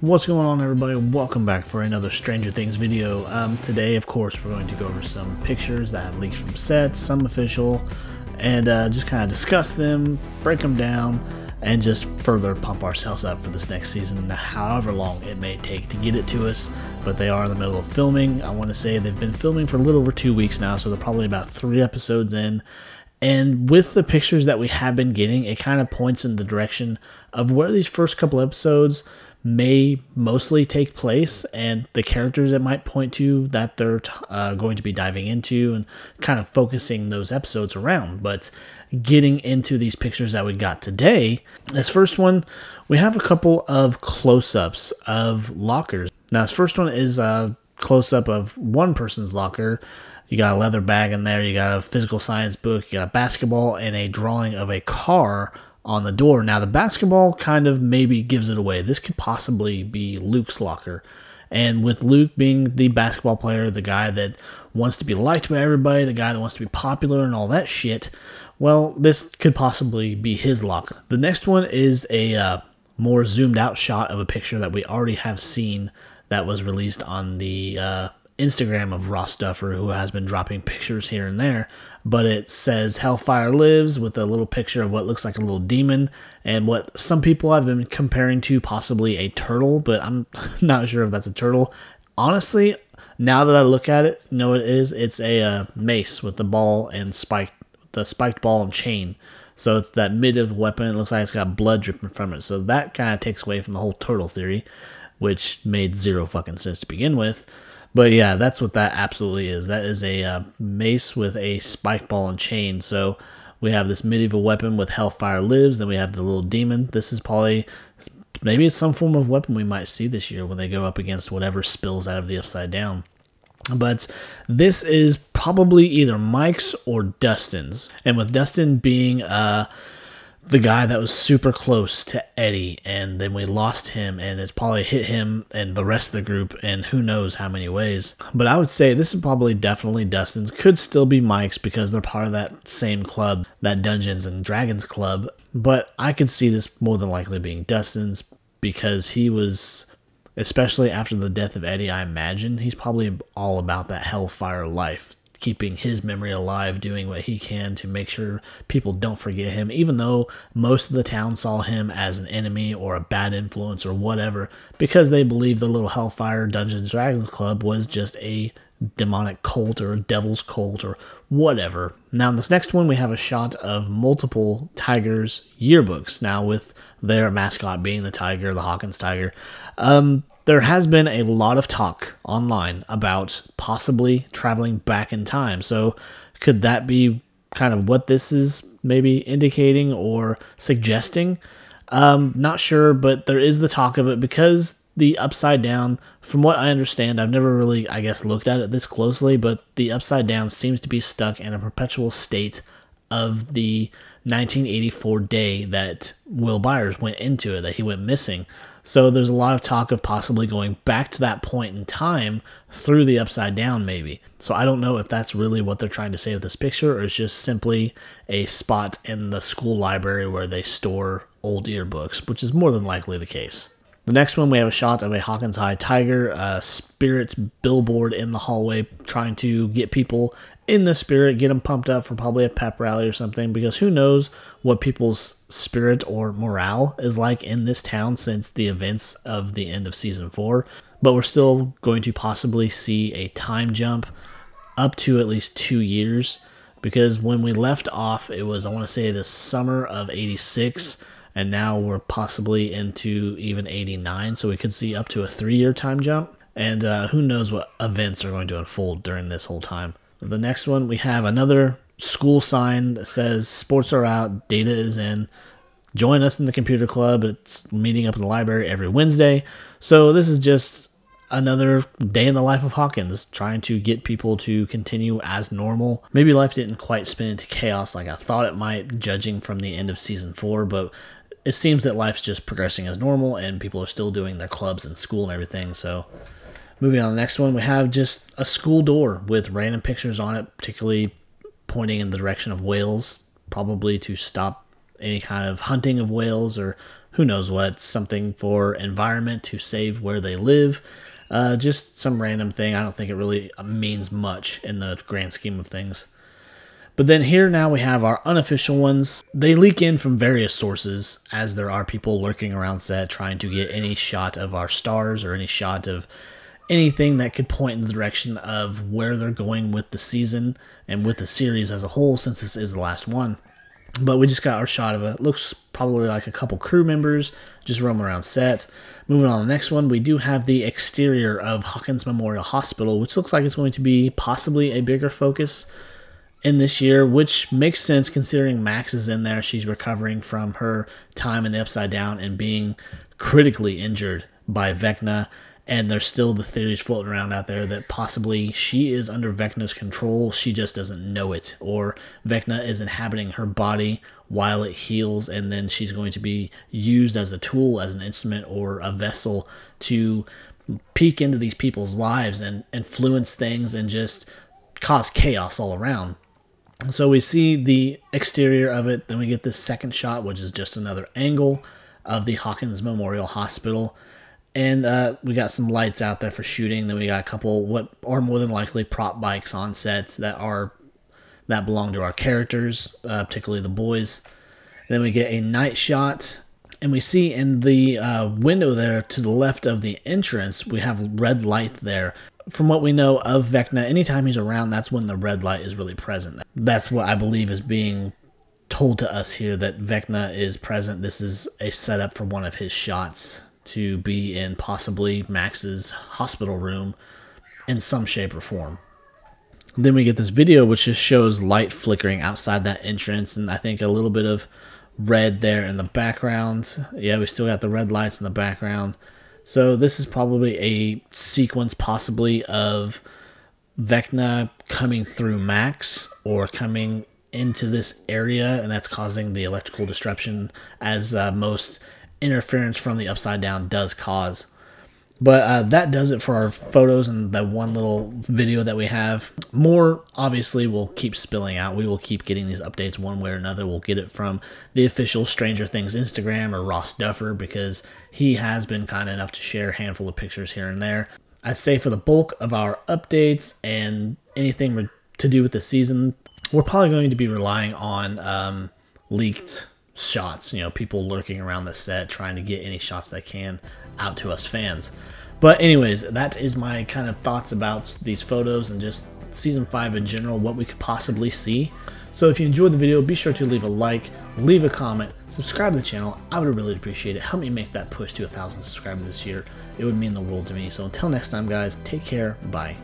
What's going on, everybody? Welcome back for another Stranger Things video. Today, of course, we're going to go over some pictures that have leaked from sets, some official, and just kind of discuss them, break them down, and just further pump ourselves up for this next season, however long it may take to get it to us. But they are in the middle of filming. I want to say they've been filming for a little over 2 weeks now, so they're probably about 3 episodes in. And with the pictures that we have been getting, it kind of points in the direction of where these first couple episodes may mostly take place and the characters it might point to that they're going to be diving into and kind of focusing those episodes around. But getting into these pictures that we got today, this first one, we have a couple of close-ups of lockers. Now, this first one is a close-up of one person's locker. You got a leather bag in there, you got a physical science book, you got a basketball, and a drawing of a car on the door. Now, the basketball kind of maybe gives it away. This could possibly be Luke's locker. And with Luke being the basketball player, the guy that wants to be liked by everybody, the guy that wants to be popular and all that shit, well, this could possibly be his locker. The next one is a more zoomed out shot of a picture that we already have seen that was released on the Instagram of Ross Duffer, who has been dropping pictures here and there, but it says Hellfire Lives with a little picture of what looks like a little demon and what some people have been comparing to possibly a turtle, but I'm not sure if that's a turtle. Honestly, now that I look at it, you know what it is? It's a mace with the ball and the spiked ball and chain. So it's that medieval weapon. It looks like it's got blood dripping from it. So that kind of takes away from the whole turtle theory, which made zero fucking sense to begin with. But yeah, that's what that absolutely is. That is a mace with a spike ball and chain. So we have this medieval weapon with Hellfire Lives. Then we have the little demon. This is probably, maybe it's some form of weapon we might see this year when they go up against whatever spills out of the Upside Down. But this is probably either Mike's or Dustin's. And with Dustin being the guy that was super close to Eddie, and then we lost him, and it's probably hit him and the rest of the group in who knows how many ways. But I would say this is probably definitely Dustin's. Could still be Mike's because they're part of that same club, that Dungeons and Dragons club. But I could see this more than likely being Dustin's because he was, especially after the death of Eddie, I imagine he's probably all about that Hellfire life, keeping his memory alive, doing what he can to make sure people don't forget him, even though most of the town saw him as an enemy or a bad influence or whatever, because they believed the little Hellfire Dungeons Dragons Club was just a demonic cult or a devil's cult or whatever. Now, in this next one, we have a shot of multiple Tigers yearbooks, now with their mascot being the tiger, the Hawkins tiger. There has been a lot of talk online about possibly traveling back in time. So could that be kind of what this is maybe indicating or suggesting? Not sure, but there is the talk of it because the Upside Down, from what I understand, I've never really, I guess, looked at it this closely, but the Upside Down seems to be stuck in a perpetual state of the 1984 day that Will Byers went into it, that he went missing. So there's a lot of talk of possibly going back to that point in time through the Upside Down maybe. So I don't know if that's really what they're trying to say with this picture or it's just simply a spot in the school library where they store old yearbooks, which is more than likely the case. The next one, we have a shot of a Hawkins High Tiger, a spirit's billboard in the hallway, trying to get people in the spirit, get them pumped up for probably a pep rally or something, because who knows what people's spirit or morale is like in this town since the events of the end of Season 4. But we're still going to possibly see a time jump up to at least 2 years, because when we left off, it was, I want to say, the summer of 86, and now we're possibly into even 89, so we could see up to a 3-year time jump. And who knows what events are going to unfold during this whole time. The next one, we have another school sign that says, sports are out, data is in. Join us in the computer club. It's meeting up in the library every Wednesday. So this is just another day in the life of Hawkins, trying to get people to continue as normal. Maybe life didn't quite spin into chaos like I thought it might, judging from the end of Season 4, but it seems that life's just progressing as normal and people are still doing their clubs and school and everything. So moving on to the next one, we have just a school door with random pictures on it, particularly pointing in the direction of whales, probably to stop any kind of hunting of whales or who knows what, something for environment to save where they live. Just some random thing. I don't think it really means much in the grand scheme of things. But then here now we have our unofficial ones. They leak in from various sources, as there are people lurking around set trying to get any shot of our stars or any shot of anything that could point in the direction of where they're going with the season and with the series as a whole, since this is the last one. But we just got our shot of it. Looks probably like a couple crew members just roaming around set. Moving on to the next one, we do have the exterior of Hawkins Memorial Hospital, which looks like it's going to be possibly a bigger focus in this year, which makes sense considering Max is in there. She's recovering from her time in the Upside Down and being critically injured by Vecna. And there's still the theories floating around out there that possibly she is under Vecna's control. She just doesn't know it. Or Vecna is inhabiting her body while it heals, and then she's going to be used as a tool, as an instrument, or a vessel to peek into these people's lives and influence things and just cause chaos all around. So we see the exterior of it. Then we get this second shot, which is just another angle of the Hawkins Memorial Hospital. And we got some lights out there for shooting. Then we got a couple what are more than likely prop bikes on sets that belong to our characters, particularly the boys. And then we get a night shot, and we see in the window there to the left of the entrance, we have red light there. From what we know of Vecna, anytime he's around, that's when the red light is really present. That's what I believe is being told to us here, that Vecna is present. This is a setup for one of his shots to be in possibly Max's hospital room in some shape or form. Then we get this video which just shows light flickering outside that entrance, and I think a little bit of red there in the background. Yeah, we still got the red lights in the background. So this is probably a sequence possibly of Vecna coming through Max or coming into this area, and that's causing the electrical disruption, as most interference from the Upside Down does cause. But that does it for our photos and the one little video that we have. More obviously will keep spilling out. We will keep getting these updates one way or another. We'll get it from the official Stranger Things Instagram or Ross Duffer, because he has been kind enough to share a handful of pictures here and there. I'd say for the bulk of our updates and anything to do with the season, we're probably going to be relying on leaked shots, you know, people lurking around the set trying to get any shots they can out to us fans. But anyways, that is my kind of thoughts about these photos and just season 5 in general, what we could possibly see. So if you enjoyed the video, be sure to leave a like, leave a comment, subscribe to the channel. I would really appreciate it. Help me make that push to 1,000 subscribers this year. It would mean the world to me. So until next time, guys, take care. Bye.